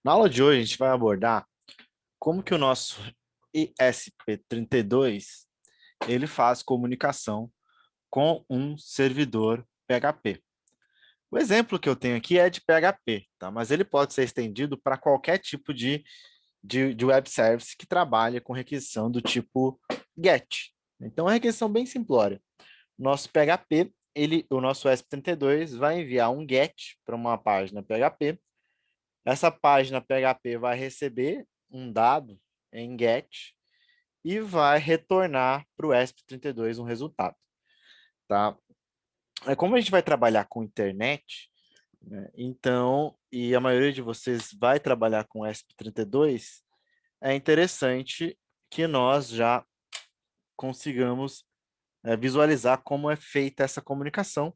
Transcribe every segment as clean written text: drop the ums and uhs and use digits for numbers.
Na aula de hoje, a gente vai abordar como que o nosso ESP32 ele faz comunicação com um servidor PHP. O exemplo que eu tenho aqui é de PHP, tá? Mas ele pode ser estendido para qualquer tipo de web service que trabalha com requisição do tipo GET. Então, é uma requisição bem simplória. Nosso PHP, o nosso ESP32 vai enviar um GET para uma página PHP. Essa página PHP vai receber um dado em GET e vai retornar para o ESP32 um resultado, tá? Como a gente vai trabalhar com internet, né, então, e a maioria de vocês vai trabalhar com ESP32, é interessante que nós já consigamos visualizar como é feita essa comunicação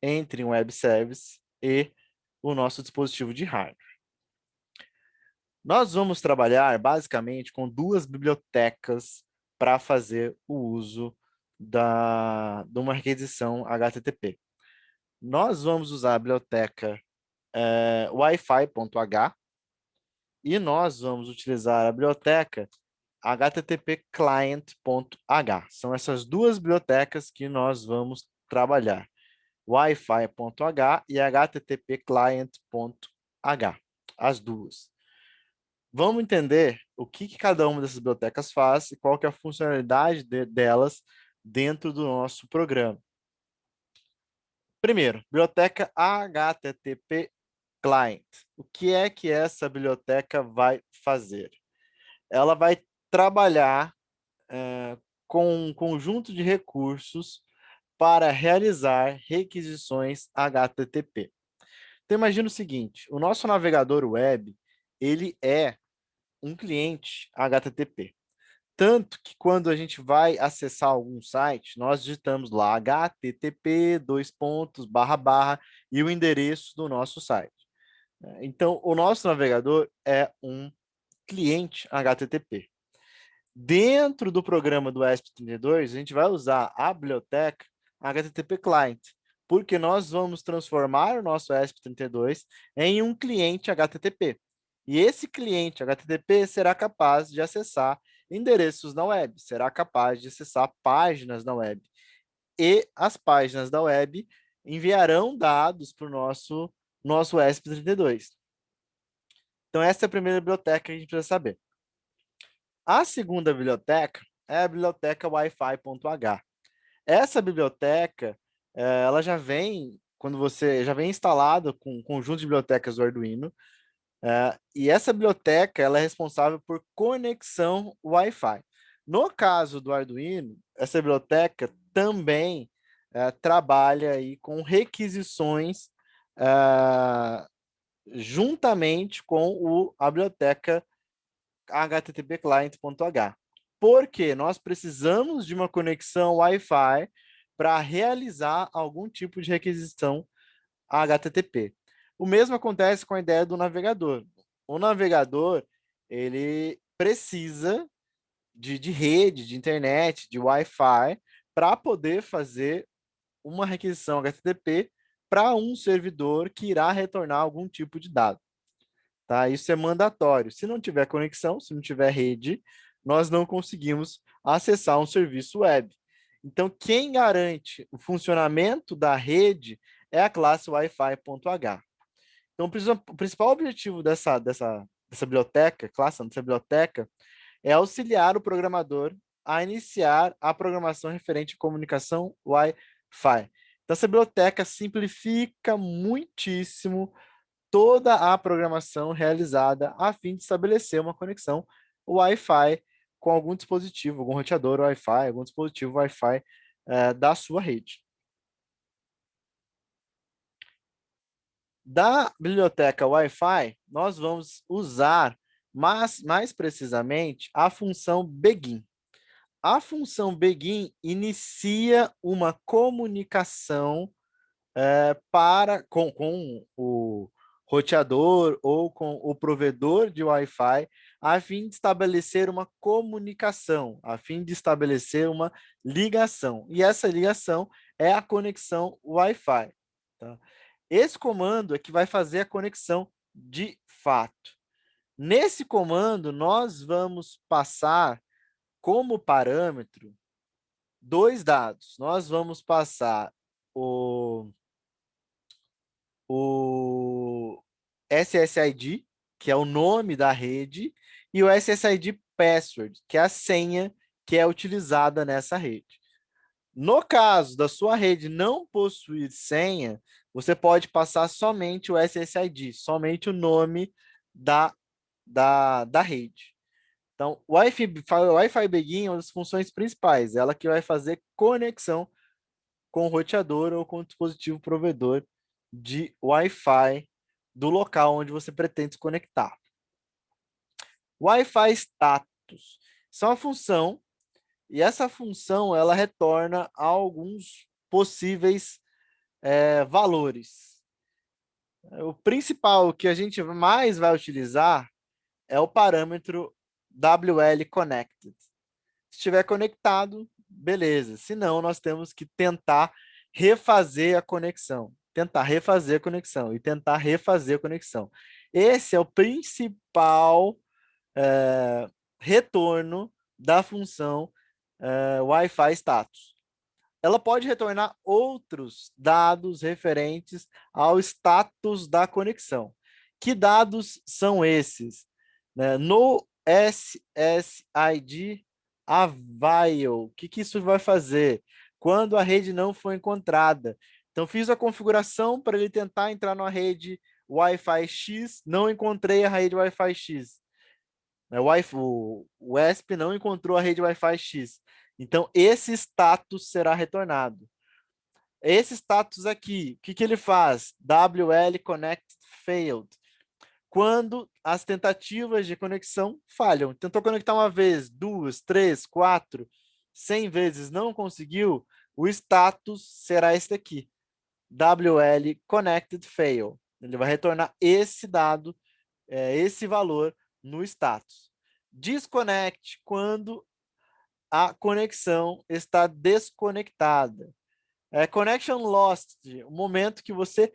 entre um web service e o nosso dispositivo de hardware. Nós vamos trabalhar basicamente com duas bibliotecas para fazer o uso de uma requisição HTTP. Nós vamos usar a biblioteca wi-fi.h e nós vamos utilizar a biblioteca http client.h. São essas duas bibliotecas que nós vamos trabalhar. Wi-Fi.h e http client.h. As duas. Vamos entender o que cada uma dessas bibliotecas faz e qual que é a funcionalidade delas dentro do nosso programa. Primeiro, biblioteca HTTP Client. O que é que essa biblioteca vai fazer? Ela vai trabalhar com um conjunto de recursos para realizar requisições HTTP. Então, imagina o seguinte, o nosso navegador web, ele é um cliente HTTP. Tanto que quando a gente vai acessar algum site, nós digitamos lá http e o endereço do nosso site. Então, o nosso navegador é um cliente HTTP. Dentro do programa do ESP32, a gente vai usar a biblioteca HTTP Client, porque nós vamos transformar o nosso ESP32 em um cliente HTTP. E esse cliente HTTP será capaz de acessar endereços na web, será capaz de acessar páginas na web. E as páginas da web enviarão dados para o nosso ESP32. Então, essa é a primeira biblioteca que a gente precisa saber. A segunda biblioteca é a biblioteca Wi-Fi.h. Essa biblioteca, ela já vem, quando você já vem instalada com um conjunto de bibliotecas do Arduino, e essa biblioteca ela é responsável por conexão Wi-Fi. No caso do Arduino, essa biblioteca também trabalha aí com requisições juntamente com a biblioteca http client.h. Porque nós precisamos de uma conexão Wi-Fi para realizar algum tipo de requisição HTTP. O mesmo acontece com a ideia do navegador. O navegador, ele precisa de rede, de internet, de Wi-Fi, para poder fazer uma requisição HTTP para um servidor que irá retornar algum tipo de dado. Tá? Isso é mandatório. Se não tiver conexão, se não tiver rede, nós não conseguimos acessar um serviço web. Então, quem garante o funcionamento da rede é a classe Wi-Fi.h. Então, o principal objetivo dessa biblioteca, dessa biblioteca, é auxiliar o programador a iniciar a programação referente à comunicação Wi-Fi. Então, essa biblioteca simplifica muitíssimo toda a programação realizada a fim de estabelecer uma conexão Wi-Fi com algum dispositivo, algum roteador Wi-Fi, algum dispositivo Wi-Fi da sua rede. Da biblioteca Wi-Fi, nós vamos usar mais precisamente a função begin. A função begin inicia uma comunicação com o roteador ou com o provedor de Wi-Fi, a fim de estabelecer uma comunicação, a fim de estabelecer uma ligação. E essa ligação é a conexão Wi-Fi. Tá? Esse comando é que vai fazer a conexão de fato. Nesse comando, nós vamos passar como parâmetro dois dados. Nós vamos passar o SSID, que é o nome da rede, e o SSID password, que é a senha que é utilizada nessa rede. No caso da sua rede não possuir senha, você pode passar somente o SSID, somente o nome da rede. Então, o Wi-Fi Begin é uma das funções principais, ela que vai fazer conexão com o roteador ou com o dispositivo provedor de Wi-Fi do local onde você pretende se conectar. Wi-Fi status. Isso é uma função, e essa função ela retorna alguns possíveis valores. O principal que a gente mais vai utilizar é o parâmetro WL Connected. Se estiver conectado, beleza. Se não, nós temos que tentar refazer a conexão. Tentar refazer a conexão e tentar refazer a conexão. Esse é o principal retorno da função Wi-Fi status. Ela pode retornar outros dados referentes ao status da conexão. Que dados são esses? No SSID Avail, o que isso vai fazer? Quando a rede não foi encontrada. Então, fiz a configuração para ele tentar entrar na rede Wi-Fi X, não encontrei a rede Wi-Fi X. O ESP não encontrou a rede Wi-Fi X. Então, esse status será retornado. Esse status aqui, o que ele faz? WL Connect Failed. Quando as tentativas de conexão falham. Tentou conectar uma vez, duas, três, quatro, 100 vezes, não conseguiu, o status será esse daqui. WL Connected Fail. Ele vai retornar esse dado, esse valor no status. Disconnect quando a conexão está desconectada. Connection lost, o momento que você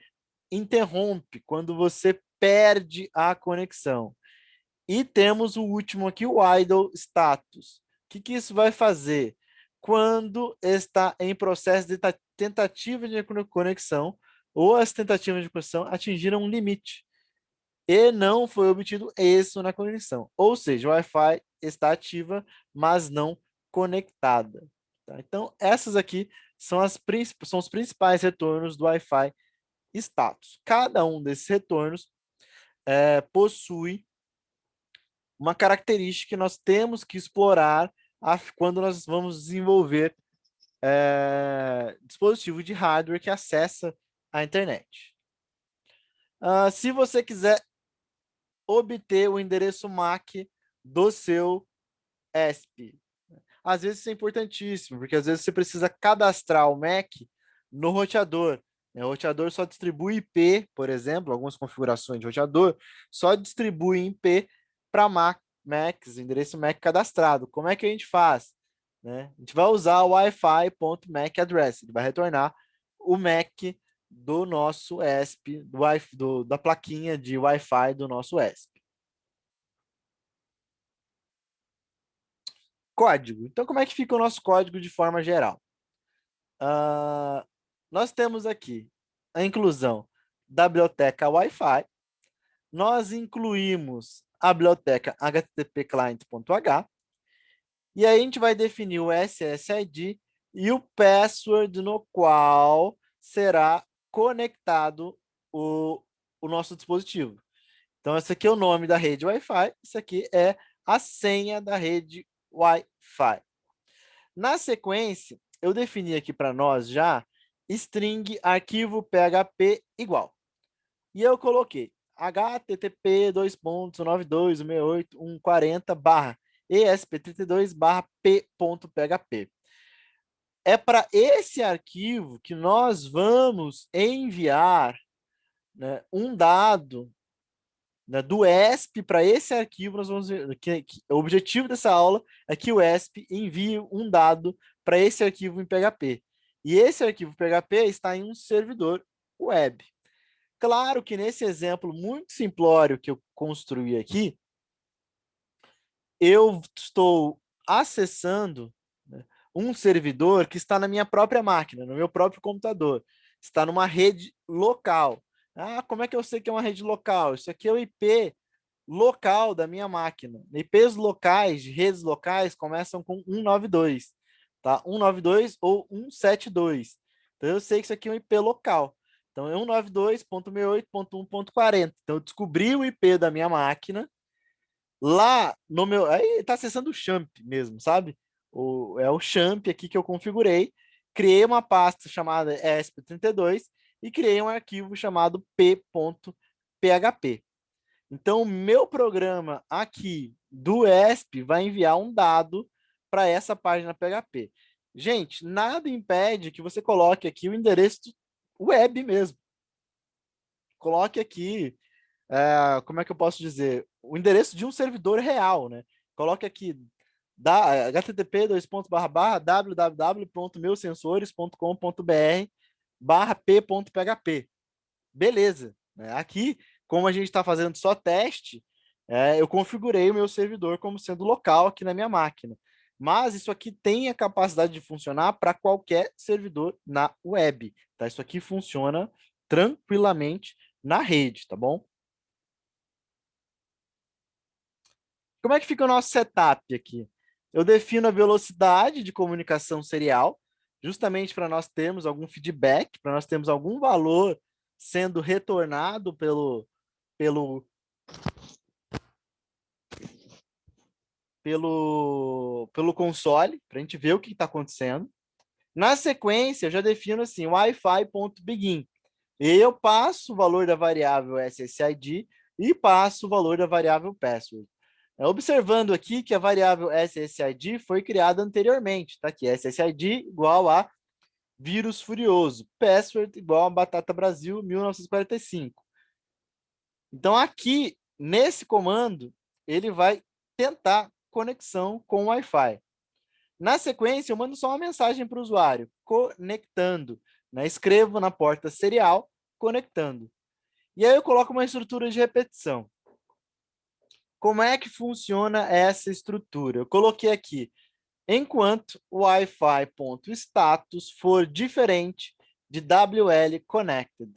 interrompe, quando você perde a conexão. E temos o último aqui, o idle status. O que isso vai fazer? Quando está em processo de tentativa de conexão ou as tentativas de conexão atingiram um limite e não foi obtido êxito na conexão. Ou seja, o Wi-Fi está ativa, mas não conectada. Tá? Então, essas aqui são os principais retornos do Wi-Fi status. Cada um desses retornos possui uma característica que nós temos que explorar quando nós vamos desenvolver dispositivo de hardware que acessa a internet. Se você quiser obter o endereço MAC do seu ESP, às vezes isso é importantíssimo, porque às vezes você precisa cadastrar o MAC no roteador. O roteador só distribui IP, por exemplo, algumas configurações de roteador só distribuem IP para MACs, endereço MAC cadastrado. Como é que a gente faz? A gente vai usar o wi-fi.mac address, ele vai retornar o MAC do nosso ESP, da plaquinha de Wi-Fi do nosso ESP. Código. Então, como é que fica o nosso código de forma geral? Nós temos aqui a inclusão da biblioteca Wi-Fi. Nós incluímos a biblioteca http client.h. E aí a gente vai definir o SSID e o password no qual será conectado o nosso dispositivo. Então, esse aqui é o nome da rede Wi-Fi, isso aqui é a senha da rede Wi-Fi. Na sequência, eu defini aqui para nós já string arquivo PHP igual. E eu coloquei http://192.140/esp32/p.php. É para esse arquivo que nós vamos enviar, né, um dado, né, do ESP para esse arquivo. Nós vamos ver o objetivo dessa aula é que o ESP envie um dado para esse arquivo em PHP. E esse arquivo PHP está em um servidor web. Claro que nesse exemplo muito simplório que eu construí aqui, eu estou acessando, né, um servidor que está na minha própria máquina, no meu próprio computador. Está numa rede local. Ah, como é que eu sei que é uma rede local? Isso aqui é o IP local da minha máquina. IPs locais, de redes locais, começam com 192, tá? 192 ou 172. Então, eu sei que isso aqui é um IP local. Então, é 192.68.1.40. Então, eu descobri o IP da minha máquina lá no meu... Aí está acessando o champ mesmo, sabe? É o champ aqui que eu configurei. Criei uma pasta chamada ESP32 e criei um arquivo chamado p.php. Então, o meu programa aqui do ESP vai enviar um dado para essa página PHP. Gente, nada impede que você coloque aqui o endereço web mesmo. Coloque aqui, como é que eu posso dizer? O endereço de um servidor real, né? Coloque aqui http://www.meusensores.com.br/p.php. Beleza, né? Aqui, como a gente está fazendo só teste, eu configurei o meu servidor como sendo local aqui na minha máquina. Mas isso aqui tem a capacidade de funcionar para qualquer servidor na web, tá? Isso aqui funciona tranquilamente na rede, tá bom? Como é que fica o nosso setup aqui? Eu defino a velocidade de comunicação serial, justamente para nós termos algum feedback, para nós termos algum valor sendo retornado pelo, pelo console, para a gente ver o que está acontecendo. Na sequência, eu já defino assim, Wi-Fi.begin. E eu passo o valor da variável SSID e passo o valor da variável password. Observando aqui que a variável SSID foi criada anteriormente, tá aqui, SSID igual a vírus furioso, password igual a Batata Brasil 1945. Então aqui, nesse comando, ele vai tentar conexão com o Wi-Fi. Na sequência, eu mando só uma mensagem para o usuário, conectando, né? Escrevo na porta serial, conectando. E aí eu coloco uma estrutura de repetição. Como é que funciona essa estrutura? Eu coloquei aqui, enquanto o Wi-Fi.status for diferente de WL connected.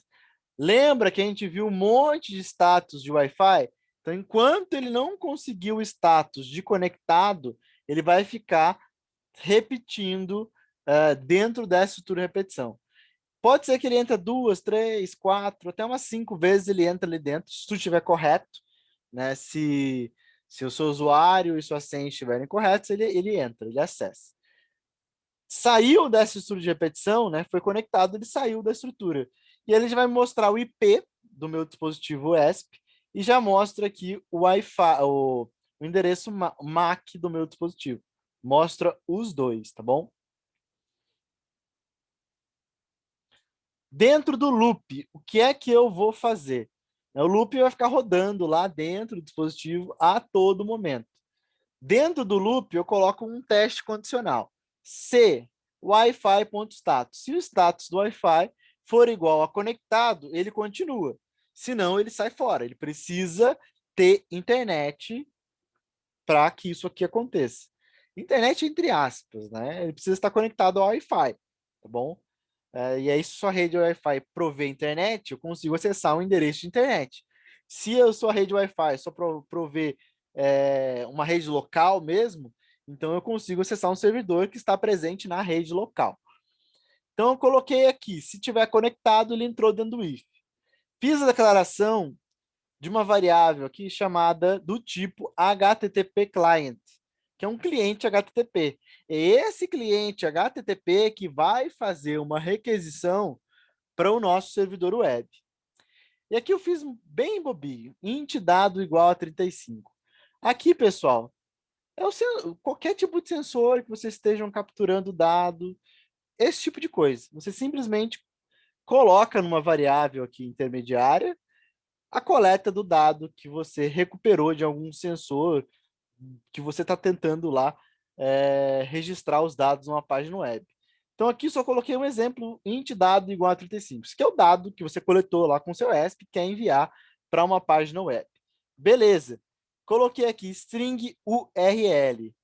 Lembra que a gente viu um monte de status de Wi-Fi? Então, enquanto ele não conseguir o status de conectado, ele vai ficar repetindo dentro dessa estrutura de repetição. Pode ser que ele entre 2, 3, 4, até umas 5 vezes ele entra ali dentro, se tudo estiver correto, né? Se o seu usuário e sua senha estiverem corretos, ele entra, ele acessa. Saiu dessa estrutura de repetição, né? Foi conectado, ele saiu da estrutura. E ele já vai mostrar o IP do meu dispositivo ESP e já mostra aqui o Wi-Fi, o endereço MAC do meu dispositivo. Mostra os dois, tá bom? Dentro do loop, o que é que eu vou fazer? O loop vai ficar rodando lá dentro do dispositivo a todo momento. Dentro do loop, eu coloco um teste condicional. Se Wi-Fi.status. Se o status do Wi-Fi for igual a conectado, ele continua. Senão, ele sai fora. Ele precisa ter internet para que isso aqui aconteça. Internet entre aspas, né? Ele precisa estar conectado ao Wi-Fi, tá bom? E aí, se sua rede Wi-Fi prover internet, eu consigo acessar um endereço de internet. Se a sua rede Wi-Fi só prover uma rede local mesmo, então eu consigo acessar um servidor que está presente na rede local. Então, eu coloquei aqui, se tiver conectado, ele entrou dentro do if. Fiz a declaração de uma variável aqui chamada do tipo HTTP client, que é um cliente HTTP. É esse cliente HTTP que vai fazer uma requisição para o nosso servidor web. E aqui eu fiz bem bobinho, int dado igual a 35. Aqui, pessoal, qualquer tipo de sensor que vocês estejam capturando dado, esse tipo de coisa. Você simplesmente coloca numa variável aqui intermediária a coleta do dado que você recuperou de algum sensor que você está tentando lá registrar os dados numa página web. Então aqui só coloquei um exemplo, int dado igual a 35, que é o dado que você coletou lá com o seu ESP e quer enviar para uma página web. Beleza. Coloquei aqui string URL.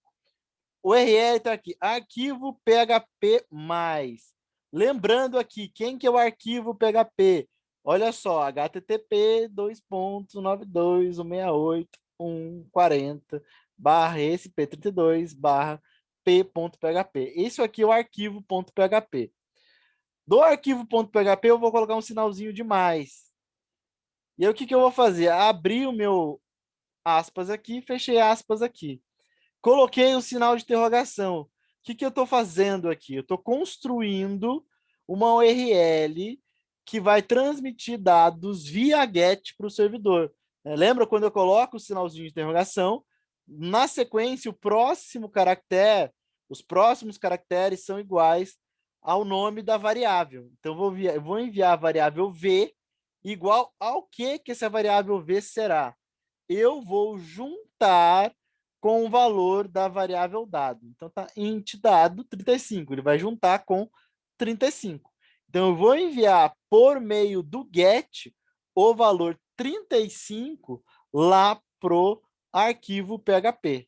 O URL está aqui, arquivo PHP+. Lembrando aqui, quem que é o arquivo PHP? Olha só, http://192.168.140/SP32/p.php. Isso aqui é o arquivo .php. Do arquivo .php eu vou colocar um sinalzinho de mais. E aí o que que eu vou fazer? Abrir o meu aspas aqui, fechei aspas aqui. Coloquei um sinal de interrogação. O que que eu estou fazendo aqui? Eu estou construindo uma URL que vai transmitir dados via GET para o servidor. Lembra quando eu coloco o sinalzinho de interrogação? Na sequência, o próximo caractere, os próximos caracteres são iguais ao nome da variável. Então, eu vou enviar a variável v igual ao que essa variável v será. Eu vou juntar com o valor da variável dado. Então, tá int dado 35. Ele vai juntar com 35. Então, eu vou enviar por meio do get o valor 35 lá pro arquivo PHP.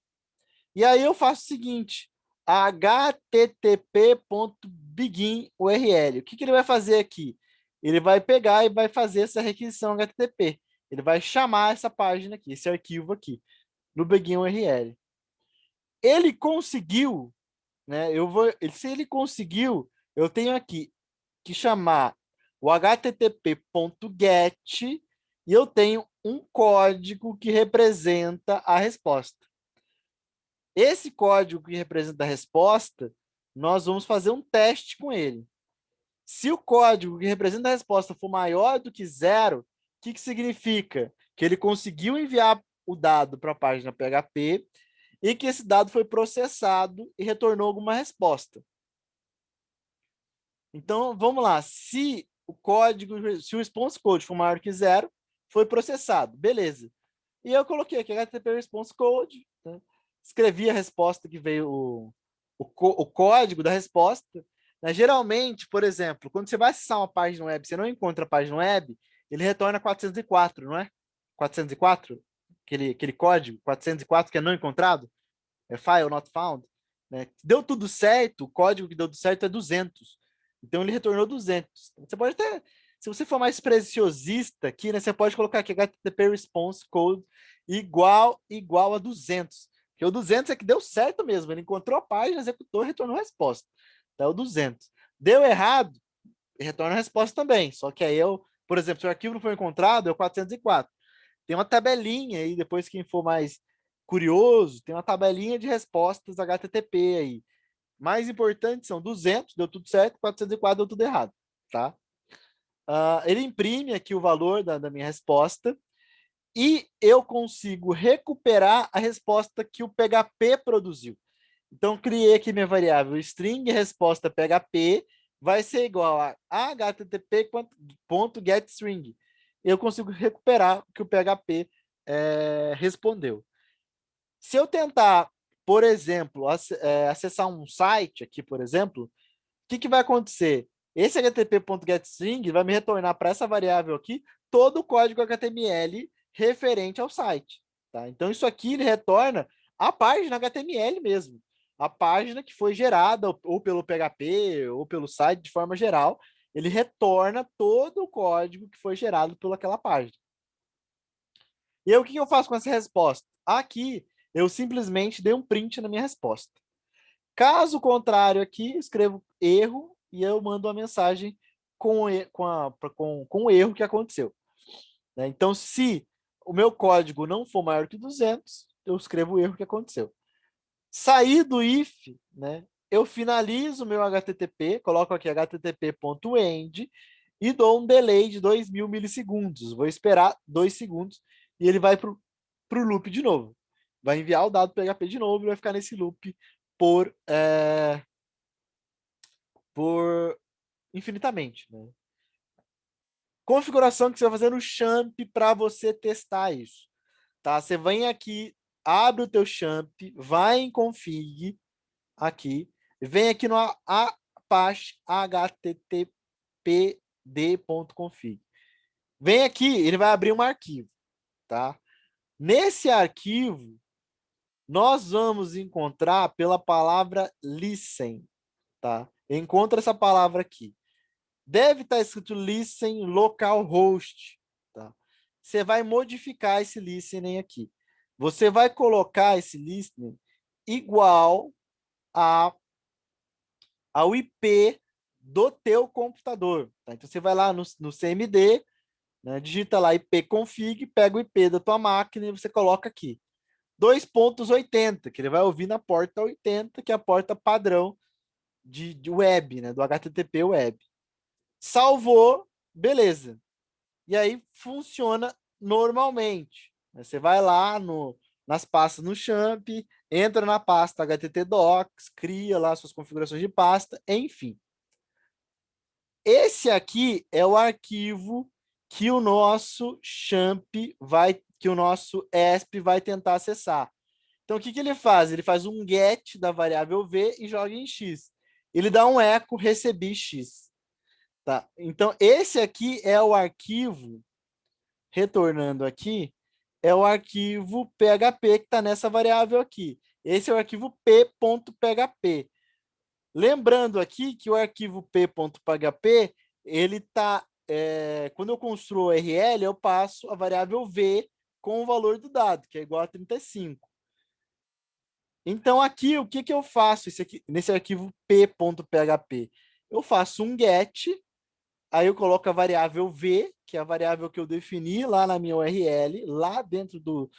E aí eu faço o seguinte, http.begin URL. O que que ele vai fazer aqui? Ele vai pegar e vai fazer essa requisição HTTP. Ele vai chamar essa página aqui, esse arquivo aqui, no begin URL. Ele conseguiu, né? Se ele conseguiu, eu tenho aqui que chamar o http.get e eu tenho um código que representa a resposta. Esse código que representa a resposta, nós vamos fazer um teste com ele. Se o código que representa a resposta for maior do que zero, o que significa? Que ele conseguiu enviar o dado para a página PHP e que esse dado foi processado e retornou alguma resposta. Então, vamos lá. Se o response code for maior que zero, foi processado. Beleza. E eu coloquei aqui HTTP response code, né? Escrevi a resposta que veio, o código da resposta. Né? Geralmente, por exemplo, quando você vai acessar uma página web, você não encontra a página web, ele retorna 404, não é? 404? Aquele código 404 que é não encontrado? É file not found. Né? Deu tudo certo, o código que deu tudo certo é 200. Então ele retornou 200. Você pode até, se você for mais preciosista aqui, né, você pode colocar aqui HTTP response code igual a 200. Porque o 200 é que deu certo mesmo. Ele encontrou a página, executou e retornou a resposta. Então é o 200. Deu errado, retorna a resposta também. Só que aí por exemplo, se o arquivo não foi encontrado, é o 404. Tem uma tabelinha aí, depois quem for mais curioso, tem uma tabelinha de respostas HTTP aí. Mais importante são 200, deu tudo certo, 404 deu tudo errado, tá? Ele imprime aqui o valor da minha resposta e eu consigo recuperar a resposta que o PHP produziu. Então, criei aqui minha variável string resposta PHP vai ser igual a http.getString. Eu consigo recuperar o que o PHP respondeu. Se eu tentar, por exemplo, acessar um site aqui, por exemplo, o que vai acontecer? Esse http.getString vai me retornar para essa variável aqui todo o código HTML referente ao site. Tá? Então, isso aqui ele retorna a página HTML mesmo. A página que foi gerada ou pelo PHP ou pelo site de forma geral, ele retorna todo o código que foi gerado pelaquela página. E aí, o que eu faço com essa resposta? Aqui, eu simplesmente dei um print na minha resposta. Caso contrário, aqui, escrevo erro e eu mando uma mensagem com o erro que aconteceu. Né? Então, se o meu código não for maior que 200, eu escrevo o erro que aconteceu. Sair do if, né, eu finalizo o meu HTTP, coloco aqui http.end e dou um delay de 2000 milissegundos. Vou esperar 2 segundos e ele vai para o loop de novo. Vai enviar o dado PHP de novo e vai ficar nesse loop por infinitamente. Né? Configuração que você vai fazer no Champ para você testar isso. Tá? Você vem aqui, abre o teu Champ, vai em config aqui, vem aqui no apache httpd.config. Vem aqui, ele vai abrir um arquivo, tá? Nesse arquivo, nós vamos encontrar pela palavra listen, tá? Encontra essa palavra aqui. Deve estar escrito listen localhost, tá? Você vai modificar esse listening aqui. Você vai colocar esse listening igual ao IP do teu computador, tá? Então você vai lá no CMD, né, digita lá ipconfig, pega o IP da tua máquina e você coloca aqui. 2.80, que ele vai ouvir na porta 80, que é a porta padrão de web, né, do HTTP web. Salvou, beleza. E aí funciona normalmente. Você vai lá nas pastas no Champ, entra na pasta HTTDocs, cria lá suas configurações de pasta, enfim. Esse aqui é o arquivo que o nosso Champ que o nosso ESP vai tentar acessar. Então, o que ele faz? Ele faz um get da variável v e joga em x. Ele dá um eco recebi x. Tá? Então, esse aqui é o arquivo, retornando aqui, é o arquivo PHP que está nessa variável aqui. Esse é o arquivo p.php. Lembrando aqui que o arquivo p.php, ele está, quando eu construo o URL, eu passo a variável v com o valor do dado, que é igual a 35. Então, aqui, o que eu faço nesse arquivo p.php? Eu faço um get, aí eu coloco a variável v, que é a variável que eu defini lá na minha URL, lá dentro do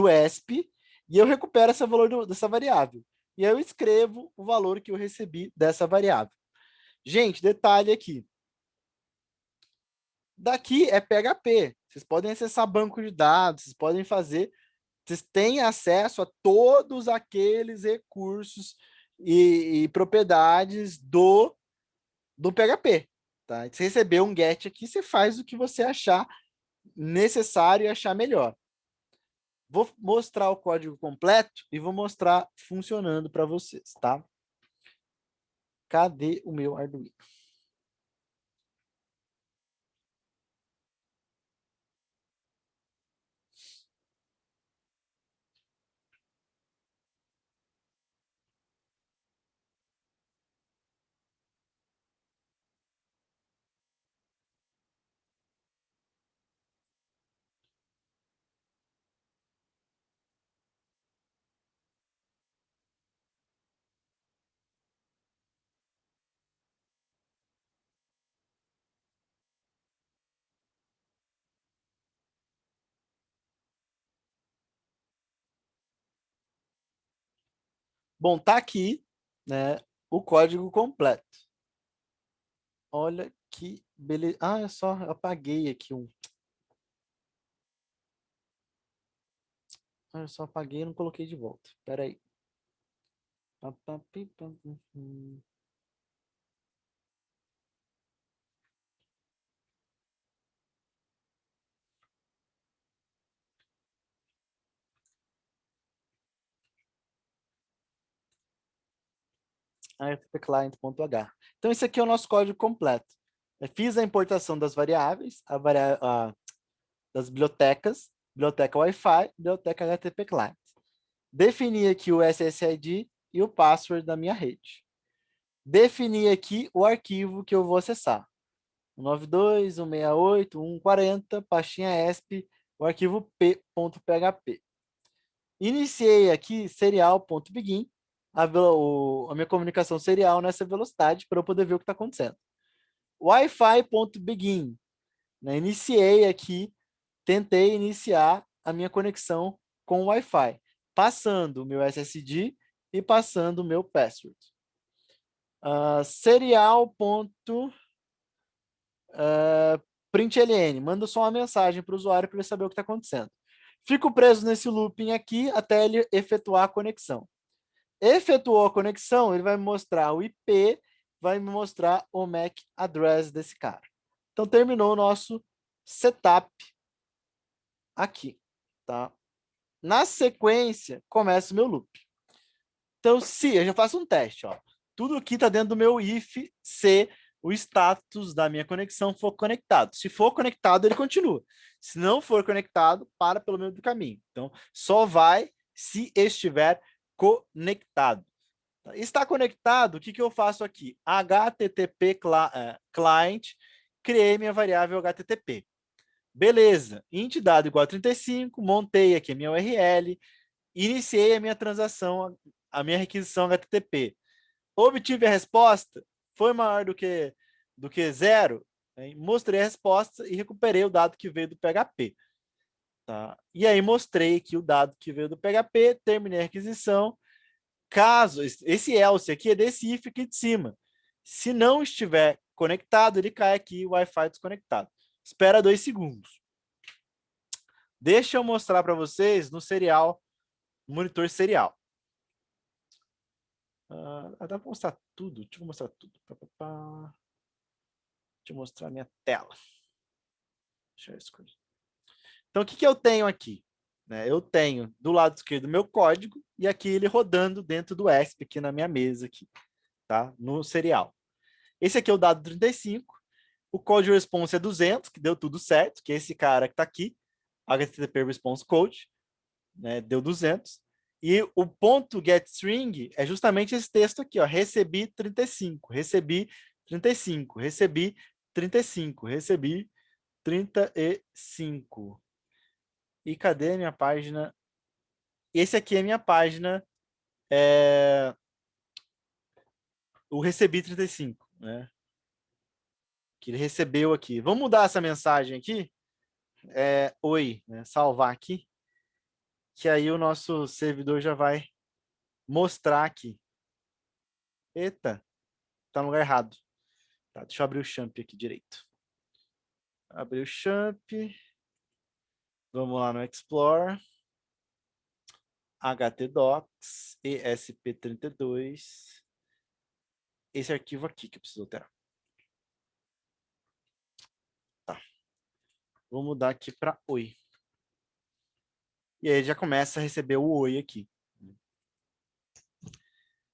ESP, e eu recupero esse valor dessa variável. E aí eu escrevo o valor que eu recebi dessa variável. Gente, detalhe aqui. Daqui é PHP. Vocês podem acessar banco de dados, vocês têm acesso a todos aqueles recursos e propriedades do PHP. Tá? Se receber um GET aqui, você faz o que você achar necessário e achar melhor. Vou mostrar o código completo e vou mostrar funcionando para vocês, tá? Cadê o meu Arduino? Bom, tá aqui, né, o código completo. Olha que beleza. Ah, eu só apaguei aqui um. Ah, eu só apaguei e não coloquei de volta. Espera aí. http://client.h. Então, esse aqui é o nosso código completo. Eu fiz a importação das variáveis, das bibliotecas, biblioteca Wi-Fi, biblioteca HTTP Client. Defini aqui o SSID e o password da minha rede. Defini aqui o arquivo que eu vou acessar. 192.168.140, pastinha ESP, o arquivo p.php. Iniciei aqui serial.begin, a minha comunicação serial nessa velocidade para eu poder ver o que está acontecendo. Wi-Fi.begin, né? Iniciei aqui, tentei iniciar a minha conexão com o Wi-Fi, passando o meu SSD e passando o meu password. Serial.println, manda só uma mensagem para o usuário para ele saber o que está acontecendo. Fico preso nesse looping aqui até ele efetuar a conexão. Efetuou a conexão, ele vai me mostrar o IP, vai me mostrar o MAC address desse cara. Então, terminou o nosso setup aqui, tá? Na sequência, começa o meu loop. Então, se eu já faço um teste, ó. Tudo aqui está dentro do meu if se o status da minha conexão for conectado. Se for conectado, ele continua. Se não for conectado, para pelo meio do caminho. Então, só vai se estiver conectado. Está conectado, o que eu faço aqui? HTTP client, criei minha variável HTTP. Beleza, int dado igual a 35, montei aqui a minha URL, iniciei a minha transação, a minha requisição HTTP. Obtive a resposta, foi maior do que 0, né? Mostrei a resposta e recuperei o dado que veio do PHP. Tá? E aí mostrei aqui o dado que veio do PHP, terminei a requisição. Caso esse else aqui é desse if aqui de cima. Se não estiver conectado, ele cai aqui, Wi-Fi desconectado. Espera 2 segundos. Deixa eu mostrar para vocês no serial, monitor serial. Dá para mostrar tudo? Deixa eu mostrar tudo. Deixa eu mostrar minha tela. Deixa eu escolher. Então, o que eu tenho aqui? Eu tenho do lado esquerdo meu código e aqui ele rodando dentro do ESP aqui na minha mesa aqui, tá? No serial. Esse aqui é o dado 35. O code response é 200, que deu tudo certo, que é esse cara que está aqui, HTTP response code, né, deu 200. E o ponto getString é justamente esse texto aqui, ó, recebi 35, recebi 35, recebi 35, recebi 35. E cadê a minha página? Esse aqui é a minha página, o recebi 35, né? Que ele recebeu aqui. Vamos mudar essa mensagem aqui? Oi, né? Salvar aqui, que aí o nosso servidor já vai mostrar aqui. Eita, tá no lugar errado. Tá, deixa eu abrir o champ aqui direito. Abrir o champ. Vamos lá no Explorer. htdocs, esp32. Esse arquivo aqui que eu preciso alterar. Tá. Vou mudar aqui para oi. E aí já começa a receber o oi aqui.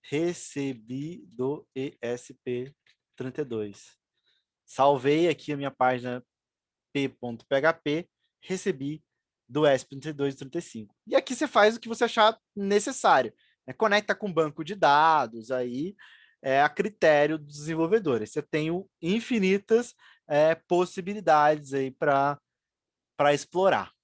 Recebi do ESP32. Salvei aqui a minha página p.php, recebi do ESP32 e 35. E aqui você faz o que você achar necessário. Conecta com banco de dados, aí a critério dos desenvolvedores. Você tem infinitas possibilidades aí para explorar.